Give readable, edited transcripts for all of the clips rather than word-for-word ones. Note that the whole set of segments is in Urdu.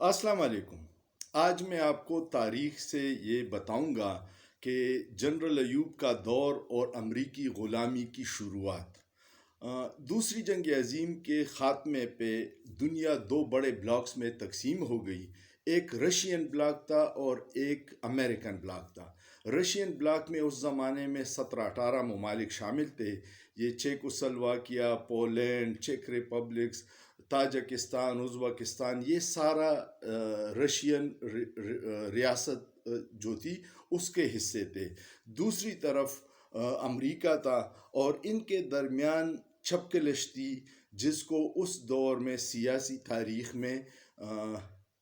السلام علیکم۔ آج میں آپ کو تاریخ سے یہ بتاؤں گا کہ جنرل ایوب کا دور اور امریکی غلامی کی شروعات۔ دوسری جنگ عظیم کے خاتمے پہ دنیا دو بڑے بلاکس میں تقسیم ہو گئی۔ ایک رشین بلاک تھا اور ایک امریکن بلاک تھا۔ رشین بلاک میں اس زمانے میں 17-18 ممالک شامل تھے۔ یہ چیکوسلواکیہ، پولینڈ، چیک ریپبلکس، تاجکستان، ازبکستان، یہ سارا رشین ریاست جو تھی اس کے حصے تھے۔ دوسری طرف امریکہ تھا اور ان کے درمیان چھپکلش تھی، جس کو اس دور میں سیاسی تاریخ میں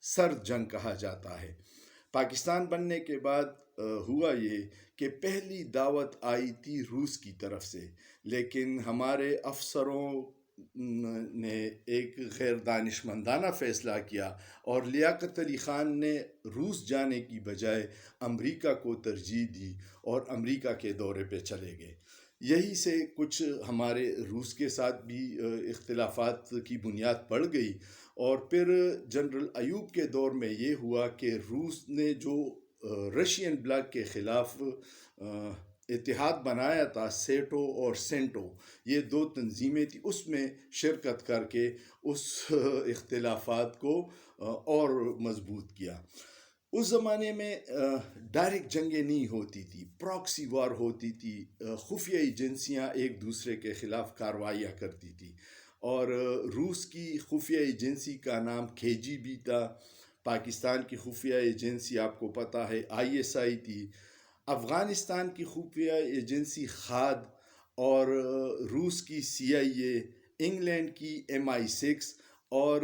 سرد جنگ کہا جاتا ہے۔ پاکستان بننے کے بعد ہوا یہ کہ پہلی دعوت آئی تھی روس کی طرف سے، لیکن ہمارے افسروں نے ایک غیر دانشمندانہ فیصلہ کیا اور لیاقت علی خان نے روس جانے کی بجائے امریکہ کو ترجیح دی اور امریکہ کے دورے پہ چلے گئے۔ یہی سے کچھ ہمارے روس کے ساتھ بھی اختلافات کی بنیاد پڑ گئی، اور پھر جنرل ایوب کے دور میں یہ ہوا کہ روس نے جو رشین بلاک کے خلاف اتحاد بنایا تھا، سیٹو اور سینٹو، یہ دو تنظیمیں تھیں، اس میں شرکت کر کے اس اختلافات کو اور مضبوط کیا۔ اس زمانے میں ڈائریکٹ جنگیں نہیں ہوتی تھی، پراکسی وار ہوتی تھی، خفیہ ایجنسیاں ایک دوسرے کے خلاف کاروائیاں کرتی تھی، اور روس کی خفیہ ایجنسی کا نام KGB تھا۔ پاکستان کی خفیہ ایجنسی آپ کو پتہ ہے ISI تھی۔ افغانستان کی خفیہ ایجنسی خاد، اور روس کی CIA، انگلینڈ کی MI6، اور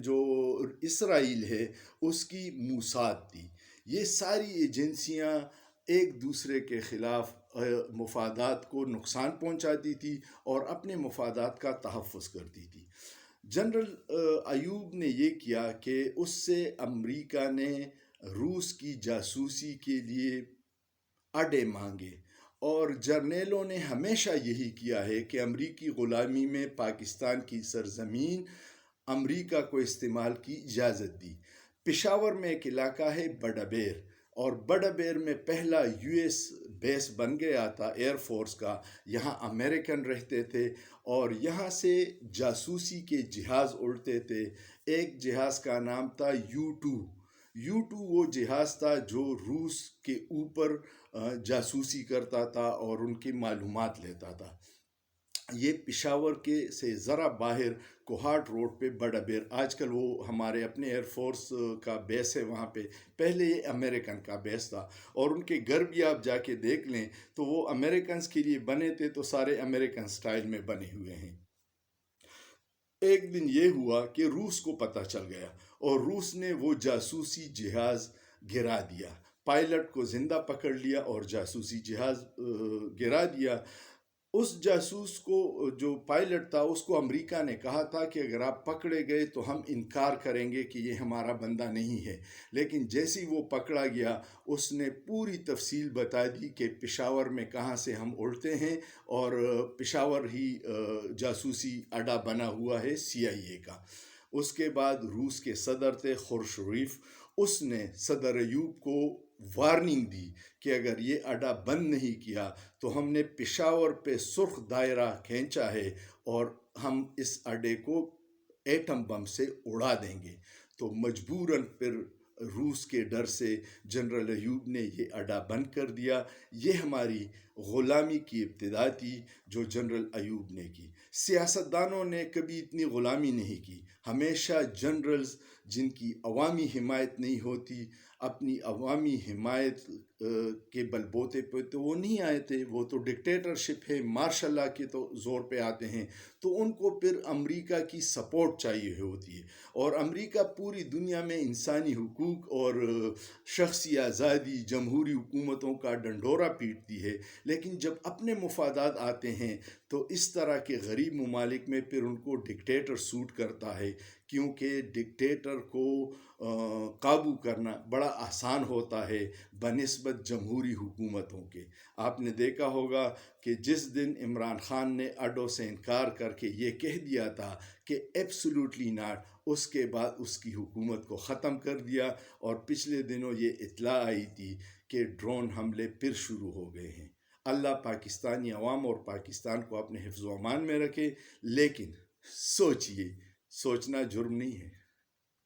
جو اسرائیل ہے اس کی موساد تھی۔ یہ ساری ایجنسیاں ایک دوسرے کے خلاف مفادات کو نقصان پہنچاتی تھی اور اپنے مفادات کا تحفظ کرتی تھی۔ جنرل ایوب نے یہ کیا کہ اس سے امریکہ نے روس کی جاسوسی کے لیے اڈے مانگے، اور جرنیلوں نے ہمیشہ یہی کیا ہے کہ امریکی غلامی میں پاکستان کی سرزمین امریکہ کو استعمال کی اجازت دی۔ پشاور میں ایک علاقہ ہے بڑا بیر، اور بڑا بیر میں پہلا US بیس بن گیا تھا ایئر فورس کا۔ یہاں امریکن رہتے تھے اور یہاں سے جاسوسی کے جہاز اڑتے تھے۔ ایک جہاز کا نام تھا U2 وہ جہاز تھا جو روس کے اوپر جاسوسی کرتا تھا اور ان کی معلومات لیتا تھا۔ یہ پشاور کے سے ذرا باہر کوہاٹ روڈ پہ بڑا بیر، آج کل وہ ہمارے اپنے ایئر فورس کا بیس ہے وہاں پہ، پہلے یہ امریکن کا بیس تھا، اور ان کے گھر بھی آپ جا کے دیکھ لیں تو وہ امریکنز کے لیے بنے تھے، تو سارے امریکن سٹائل میں بنے ہوئے ہیں۔ ایک دن یہ ہوا کہ روس کو پتہ چل گیا، اور روس نے وہ جاسوسی جہاز گرا دیا، پائلٹ کو زندہ پکڑ لیا اور جاسوسی جہاز گرا دیا۔ اس جاسوس کو، جو پائلٹ تھا، اس کو امریکہ نے کہا تھا کہ اگر آپ پکڑے گئے تو ہم انکار کریں گے کہ یہ ہمارا بندہ نہیں ہے، لیکن جیسے ہی وہ پکڑا گیا اس نے پوری تفصیل بتا دی کہ پشاور میں کہاں سے ہم اڑتے ہیں، اور پشاور ہی جاسوسی اڈا بنا ہوا ہے CIA کا۔ اس کے بعد روس کے صدر تھے خورشریف، اس نے صدر ایوب کو وارننگ دی کہ اگر یہ اڈا بند نہیں کیا تو ہم نے پشاور پہ سرخ دائرہ کھینچا ہے اور ہم اس اڈے کو ایٹم بم سے اڑا دیں گے۔ تو مجبوراً پھر روس کے ڈر سے جنرل ایوب نے یہ اڈا بند کر دیا۔ یہ ہماری غلامی کی ابتدا تھی جو جنرل ایوب نے کی۔ سیاستدانوں نے کبھی اتنی غلامی نہیں کی۔ ہمیشہ جنرلز جن کی عوامی حمایت نہیں ہوتی، اپنی عوامی حمایت کے بل بوتے پہ تو وہ نہیں آئے تھے، وہ تو ڈکٹیٹرشپ ہے، مارشل لا کے تو زور پہ آتے ہیں، تو ان کو پھر امریکہ کی سپورٹ چاہیے ہوتی ہے، اور امریکہ پوری دنیا میں انسانی حقوق اور شخصی آزادی، جمہوری حکومتوں کا ڈنڈورا پیٹتی ہے، لیکن جب اپنے مفادات آتے ہیں تو اس طرح کے غریب ممالک میں پھر ان کو ڈکٹیٹر سوٹ کرتا ہے کیونکہ ڈکٹیٹر کو قابو کرنا بڑا آسان ہوتا ہے بنسبت جمہوری حکومتوں کے۔ آپ نے دیکھا ہوگا کہ جس دن عمران خان نے اڈوں سے انکار کر کے یہ کہہ دیا تھا کہ ایبسولوٹلی ناٹ، اس کے بعد اس کی حکومت کو ختم کر دیا، اور پچھلے دنوں یہ اطلاع آئی تھی کہ ڈرون حملے پھر شروع ہو گئے ہیں۔ اللہ پاکستانی عوام اور پاکستان کو اپنے حفظ و امان میں رکھے، لیکن سوچئے، سوچنا جرم نہیں ہے۔